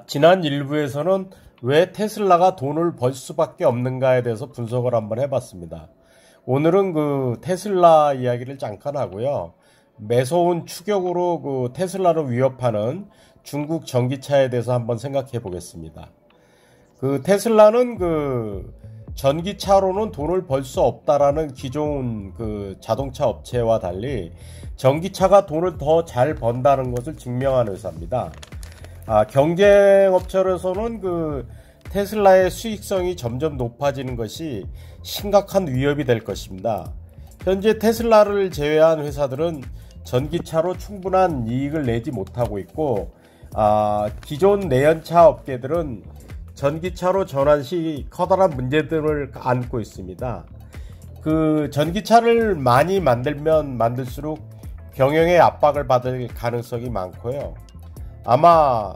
지난 일부에서는 왜 테슬라가 돈을 벌 수밖에 없는가에 대해서 분석을 한번 해봤습니다. 오늘은 그 테슬라 이야기를 잠깐 하고요. 매서운 추격으로 그 테슬라를 위협하는 중국 전기차에 대해서 한번 생각해 보겠습니다. 그 테슬라는 그 전기차로는 돈을 벌 수 없다라는 기존 그 자동차 업체와 달리 전기차가 돈을 더 잘 번다는 것을 증명한 회사입니다. 경쟁업체로서는 그 테슬라의 수익성이 점점 높아지는 것이 심각한 위협이 될 것입니다. 현재 테슬라를 제외한 회사들은 전기차로 충분한 이익을 내지 못하고 있고, 기존 내연차 업계들은 전기차로 전환 시 커다란 문제들을 안고 있습니다. 그 전기차를 많이 만들면 만들수록 경영의 압박을 받을 가능성이 많고요. 아마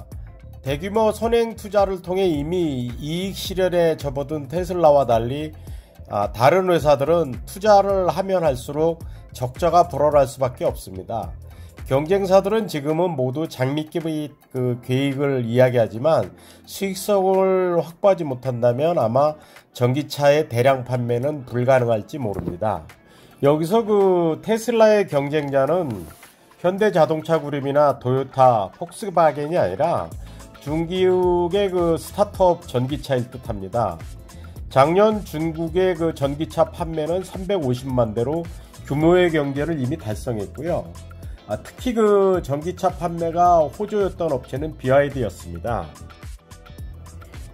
대규모 선행 투자를 통해 이미 이익 실현에 접어든 테슬라와 달리 다른 회사들은 투자를 하면 할수록 적자가 불어날 수밖에 없습니다. 경쟁사들은 지금은 모두 장밋기의 그 계획을 이야기하지만 수익성을 확보하지 못한다면 아마 전기차의 대량 판매는 불가능할지 모릅니다. 여기서 그 테슬라의 경쟁자는 현대자동차 그룹이나 토요타, 폭스바겐이 아니라 중기업의 그 스타트업 전기차일 듯합니다. 작년 중국의 그 전기차 판매는 350만 대로 규모의 경제를 이미 달성했고요. 특히 그 전기차 판매가 호조였던 업체는 BYD였습니다.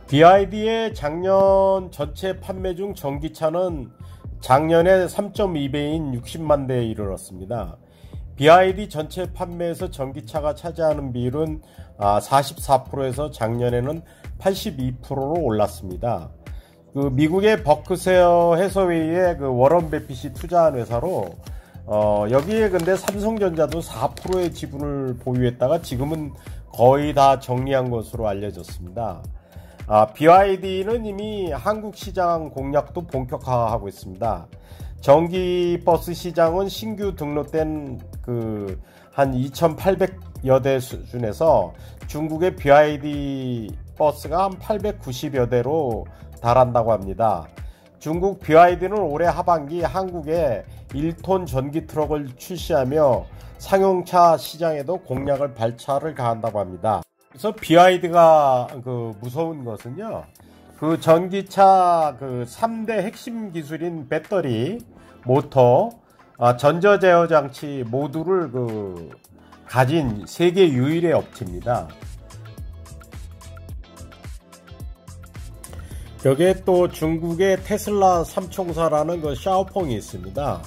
BYD의 작년 전체 판매 중 전기차는 작년에 3.2배인 60만 대에 이르렀습니다. BYD 전체 판매에서 전기차가 차지하는 비율은 44%에서 작년에는 82%로 올랐습니다. 그 미국의 버크셰어 해서웨이에 그 워런 버핏이 투자한 회사로 여기에 근데 삼성전자도 4%의 지분을 보유했다가 지금은 거의 다 정리한 것으로 알려졌습니다. BYD는 이미 한국 시장 공략도 본격화하고 있습니다. 전기버스 시장은 신규 등록된 그 한 2,800여 대 수준에서 중국의 BYD 버스가 한 890여 대로 달한다고 합니다. 중국 BYD는 올해 하반기 한국에 1톤 전기 트럭을 출시하며 상용차 시장에도 공략을 발차를 가한다고 합니다. 그래서 BYD가 그 무서운 것은요, 그 전기차 그 3대 핵심 기술인 배터리, 모터, 전자 제어 장치 모두를 그 가진 세계 유일의 업체입니다. 여기에 또 중국의 테슬라 삼총사라는 그 샤오펑이 있습니다.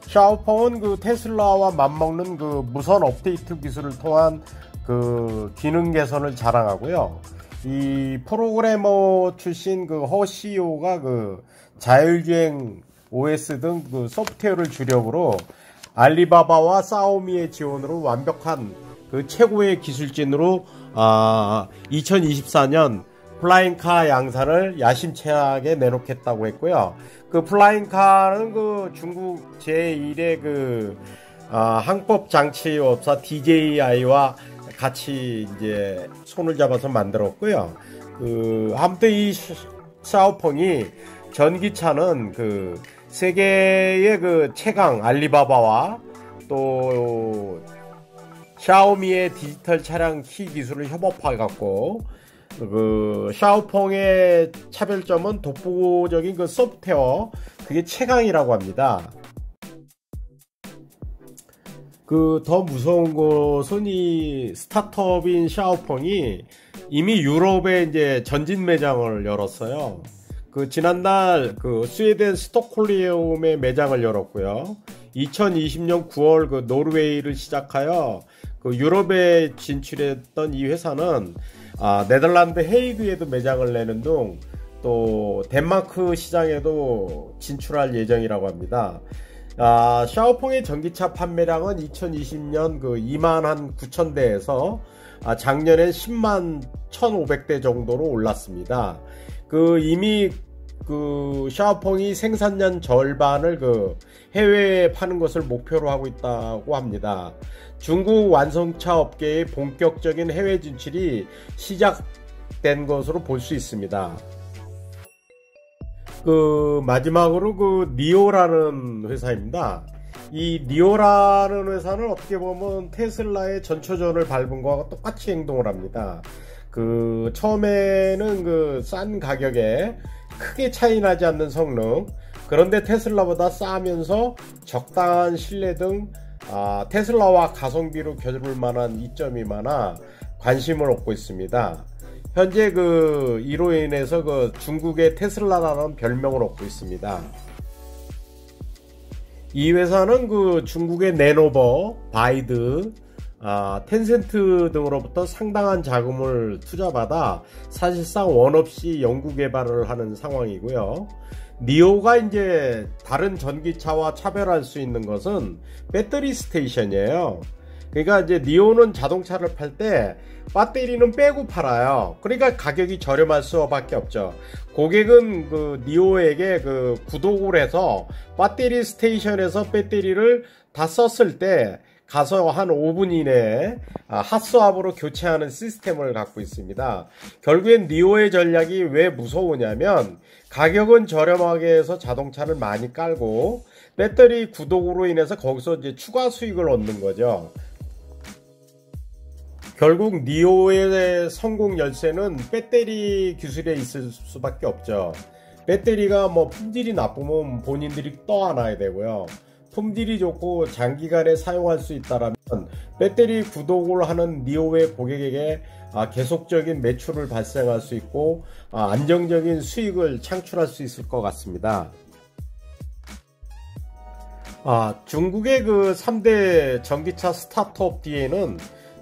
샤오펑은 그 테슬라와 맞먹는 그 무선 업데이트 기술을 통한 그 기능 개선을 자랑하고요. 이 프로그래머 출신 그 허CEO가 그 자율주행 OS 등 그 소프트웨어를 주력으로 알리바바와 사오미의 지원으로 완벽한 그 최고의 기술진으로 2024년 플라잉카 양산을 야심차게 내놓겠다고 했고요. 그 플라잉카는 그 중국 제1의 그 항법 장치 업사 DJI와 같이 이제 손을 잡아서 만들었고요. 아무튼 이 샤오펑이 전기차는 그 세계의 그 최강 알리바바와 또 샤오미의 디지털 차량 키 기술을 협업해 갖고 그 샤오펑의 차별점은 독보적인 그 소프트웨어, 그게 최강이라고 합니다. 그 더 무서운 것은 이 스타트업인 샤오펑이 이미 유럽에 이제 전진 매장을 열었어요. 그 지난달 그 스웨덴 스톡홀름에 매장을 열었고요. 2020년 9월 그 노르웨이를 시작하여 그 유럽에 진출했던 이 회사는 네덜란드 헤이그에도 매장을 내는 등 또 덴마크 시장에도 진출할 예정이라고 합니다. 샤오펑의 전기차 판매량은 2020년 그 2만 9,000대에서 작년에 10만 1,500대 정도로 올랐습니다. 그 이미 그 샤오펑이 생산량 절반을 그 해외에 파는 것을 목표로 하고 있다고 합니다. 중국 완성차 업계의 본격적인 해외 진출이 시작된 것으로 볼 수 있습니다. 마지막으로 니오라는 회사입니다. 이 니오라는 회사는 어떻게 보면 테슬라의 전초전을 밟은 거와 똑같이 행동을 합니다. 처음에는 싼 가격에 크게 차이 나지 않는 성능, 그런데 테슬라보다 싸면서 적당한 신뢰 등 테슬라와 가성비로 겨룰 만한 이점이 많아 관심을 얻고 있습니다. 현재 이로 인해서 중국의 테슬라라는 별명을 얻고 있습니다. 이 회사는 중국의 네노버, 바이드, 텐센트 등으로부터 상당한 자금을 투자받아 사실상 원 없이 연구 개발을 하는 상황이고요. 니오가 이제 다른 전기차와 차별할 수 있는 것은 배터리 스테이션이에요. 그러니까 이제 니오는 자동차를 팔 때 배터리는 빼고 팔아요. 그러니까 가격이 저렴할 수밖에 없죠. 고객은 니오에게 구독을 해서 배터리 스테이션에서 배터리를 다 썼을 때 가서 한 5분 이내에 핫스왑으로 교체하는 시스템을 갖고 있습니다. 결국엔 니오의 전략이 왜 무서우냐면 가격은 저렴하게 해서 자동차를 많이 깔고 배터리 구독으로 인해서 거기서 이제 추가 수익을 얻는 거죠. 결국 니오의 성공 열쇠는 배터리 기술에 있을 수밖에 없죠. 배터리가 품질이 나쁘면 본인들이 떠안아야 되고요. 품질이 좋고 장기간에 사용할 수 있다면 배터리 구독을 하는 니오의 고객에게 계속적인 매출을 발생할 수 있고 안정적인 수익을 창출할 수 있을 것 같습니다. 중국의 3대 전기차 스타트업 뒤에는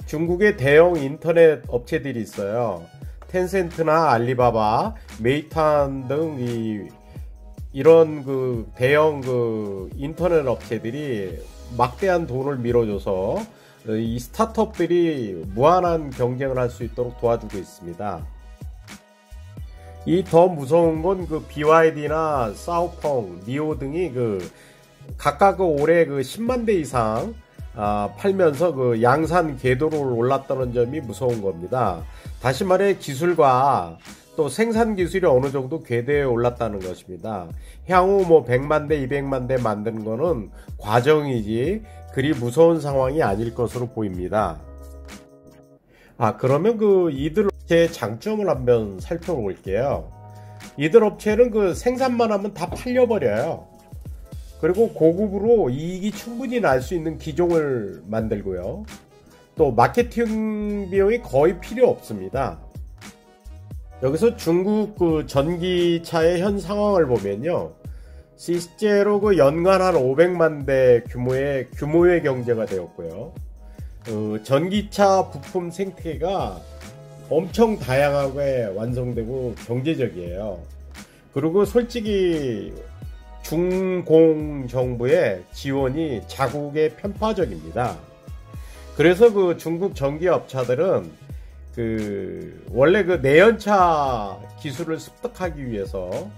중국의 대형 인터넷 업체들이 있어요. 텐센트나 알리바바, 메이탄 등 이런 대형 인터넷 업체들이 막대한 돈을 밀어줘서 이 스타트업들이 무한한 경쟁을 할 수 있도록 도와주고 있습니다. 이 더 무서운 건 BYD나 사오펑, 니오 등이 각각 올해 10만 대 이상 팔면서 양산 궤도로 올랐다는 점이 무서운 겁니다. 다시 말해 기술과 또 생산 기술이 어느 정도 궤도에 올랐다는 것입니다. 향후 100만 대, 200만 대 만드는 거는 과정이지 그리 무서운 상황이 아닐 것으로 보입니다. 그러면 이들 업체의 장점을 한번 살펴볼게요. 이들 업체는 생산만 하면 다 팔려버려요. 그리고 고급으로 이익이 충분히 날 수 있는 기종을 만들고요. 또 마케팅 비용이 거의 필요 없습니다. 여기서 중국 전기차의 현 상황을 보면요. 실제로 연간 한 500만 대 규모의 경제가 되었고요. 전기차 부품 생태계가 엄청 다양하게 완성되고 경제적이에요. 그리고 솔직히 중공 정부의 지원이 자국에 편파적입니다. 그래서 중국 전기업체들은 원래 내연차 기술을 습득하기 위해서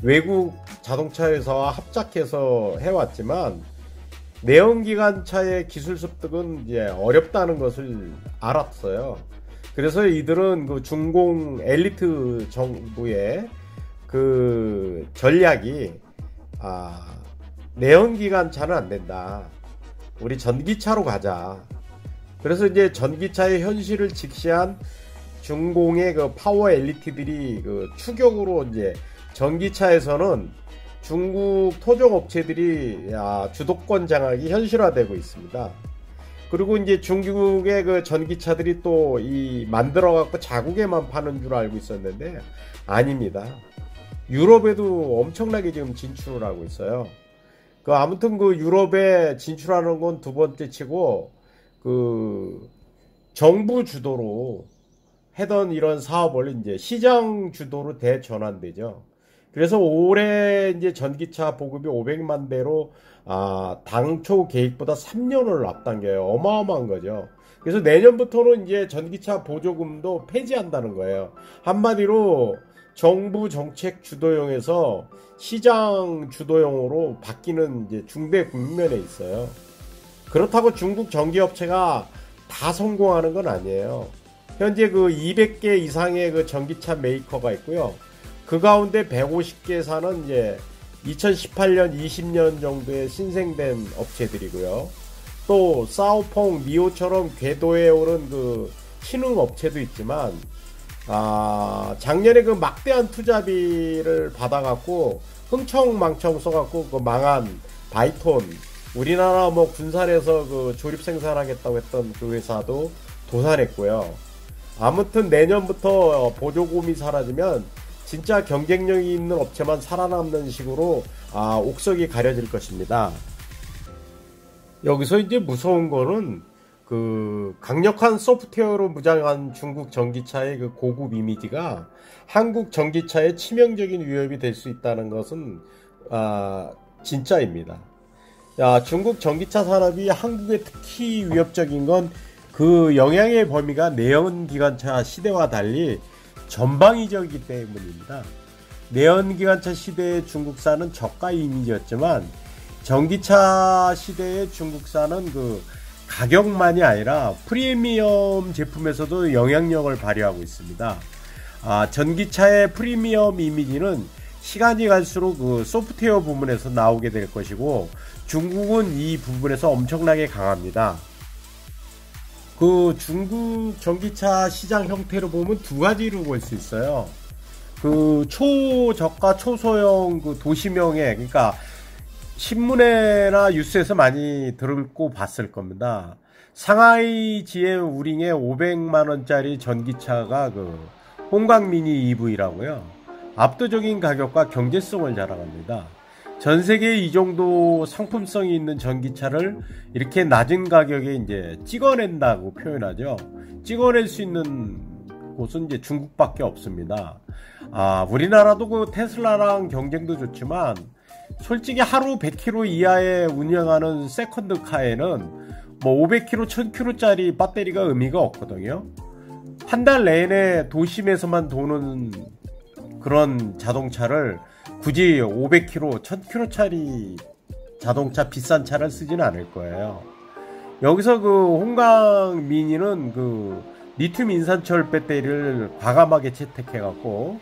외국 자동차 회사와 합작해서 해왔지만 내연기관차의 기술 습득은 이제 어렵다는 것을 알았어요. 그래서 이들은 중공 엘리트 정부의 전략이 내연기관차는 안 된다. 우리 전기차로 가자. 그래서 이제 전기차의 현실을 직시한 중공의 파워 엘리트들이 추격으로 이제 전기차에서는 중국 토종 업체들이 주도권 장악이 현실화되고 있습니다. 그리고 이제 중국의 전기차들이 또 만들어 갖고 자국에만 파는 줄 알고 있었는데 아닙니다. 유럽에도 엄청나게 지금 진출을 하고 있어요. 아무튼 유럽에 진출하는 건 두 번째 치고 정부 주도로 하던 이런 사업을 이제 시장 주도로 대전환되죠. 그래서 올해 이제 전기차 보급이 500만 대로 당초 계획보다 3년을 앞당겨요. 어마어마한 거죠. 그래서 내년부터는 이제 전기차 보조금도 폐지한다는 거예요. 한마디로 정부 정책 주도형에서 시장 주도형으로 바뀌는 이제 중대 국면에 있어요. 그렇다고 중국 전기업체가 다 성공하는 건 아니에요. 현재 그 200개 이상의 그 전기차 메이커가 있고요. 그 가운데 150개사는 이제 2018년, 20년 정도에 신생된 업체들이고요. 또 사오펑, 미오처럼 궤도에 오른 그 신흥 업체도 있지만, 작년에 그 막대한 투자비를 받아갖고 흥청망청 써갖고 그 망한 바이톤, 우리나라 뭐 군산에서 그 조립 생산하겠다고 했던 그 회사도 도산했고요. 아무튼 내년부터 보조금이 사라지면 진짜 경쟁력이 있는 업체만 살아남는 식으로 옥석이 가려질 것입니다. 여기서 이제 무서운 거는 그 강력한 소프트웨어로 무장한 중국 전기차의 그 고급 이미지가 한국 전기차에 치명적인 위협이 될 수 있다는 것은 진짜입니다. 중국 전기차 산업이 한국에 특히 위협적인 건 그 영향의 범위가 내연기관차 시대와 달리 전방위적이기 때문입니다. 내연기관차 시대의 중국산은 저가 이미지였지만 전기차 시대의 중국산은 그 가격만이 아니라 프리미엄 제품에서도 영향력을 발휘하고 있습니다. 전기차의 프리미엄 이미지는 시간이 갈수록 그 소프트웨어 부분에서 나오게 될 것이고 중국은 이 부분에서 엄청나게 강합니다. 그 중국 전기차 시장 형태로 보면 두 가지로 볼 수 있어요. 그 초저가 초소형 그 도시명에, 그러니까 신문에나 뉴스에서 많이 들고 봤을 겁니다. 상하이 GM 우링의 500만원짜리 전기차가 그 홍강 미니 EV라고요. 압도적인 가격과 경제성을 자랑합니다. 전 세계에 이 정도 상품성이 있는 전기차를 이렇게 낮은 가격에 이제 찍어낸다고 표현하죠. 찍어낼 수 있는 곳은 이제 중국밖에 없습니다. 우리나라도 그 테슬라랑 경쟁도 좋지만 솔직히 하루 100km 이하에 운영하는 세컨드 카에는 뭐 500km, 1000km짜리 배터리가 의미가 없거든요. 한 달 내내 도심에서만 도는 그런 자동차를 굳이 500km, 1000km짜리 자동차 비싼 차를 쓰지는 않을 거예요. 여기서 그 홍강 미니는 그 리튬 인산철 배터리를 과감하게 채택해갖고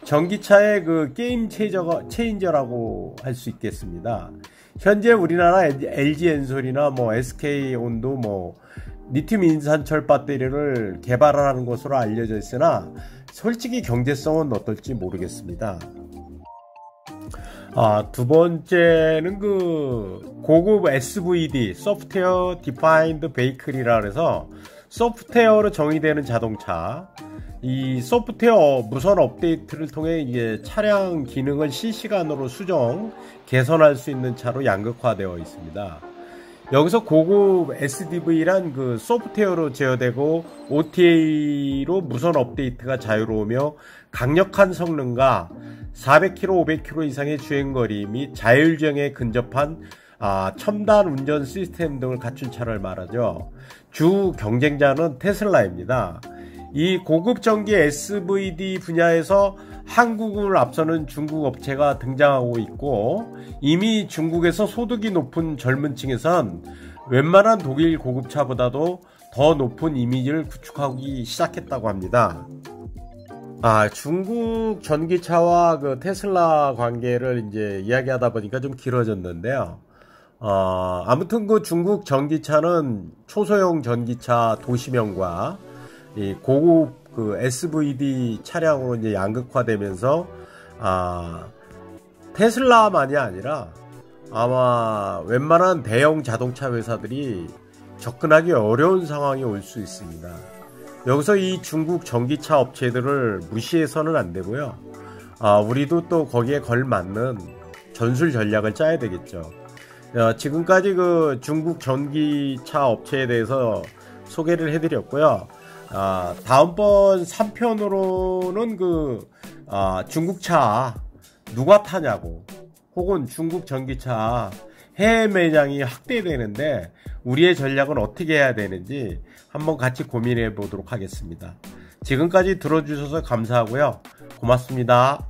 전기차의 그 게임 체인저라고 할 수 있겠습니다. 현재 우리나라 LG 엔솔이나 뭐 SK 온도 뭐 리튬 인산철 배터리를 개발하는 것으로 알려져 있으나 솔직히 경제성은 어떨지 모르겠습니다. 두 번째는 그 고급 SVD, 소프트웨어 디파인드 베이클이라 그래서 소프트웨어로 정의되는 자동차. 이 소프트웨어 무선 업데이트를 통해 이게 차량 기능을 실시간으로 수정, 개선할 수 있는 차로 양극화되어 있습니다. 여기서 고급 SDV란 그 소프트웨어로 제어되고 OTA로 무선 업데이트가 자유로우며 강력한 성능과 400km, 500km 이상의 주행거리 및 자율주행에 근접한 첨단 운전 시스템 등을 갖춘 차를 말하죠. 주 경쟁자는 테슬라입니다. 이 고급 전기 SVD 분야에서 한국을 앞서는 중국 업체가 등장하고 있고 이미 중국에서 소득이 높은 젊은 층에선 웬만한 독일 고급차보다도 더 높은 이미지를 구축하기 시작했다고 합니다. 중국 전기차와 그 테슬라 관계를 이제 이야기하다 보니까 좀 길어졌는데요. 아무튼 그 중국 전기차는 초소형 전기차 도시명과 이 고급 그 SVD 차량으로 이제 양극화되면서 테슬라만이 아니라 아마 웬만한 대형 자동차 회사들이 접근하기 어려운 상황이 올 수 있습니다. 여기서 이 중국 전기차 업체들을 무시해서는 안 되고요. 우리도 또 거기에 걸맞는 전술 전략을 짜야 되겠죠. 지금까지 그 중국 전기차 업체에 대해서 소개를 해드렸고요. 다음번 3편으로는 그 중국차 누가 타냐고, 혹은 중국 전기차 해외 매장이 확대되는데 우리의 전략은 어떻게 해야 되는지 한번 같이 고민해 보도록 하겠습니다. 지금까지 들어주셔서 감사하고요. 고맙습니다.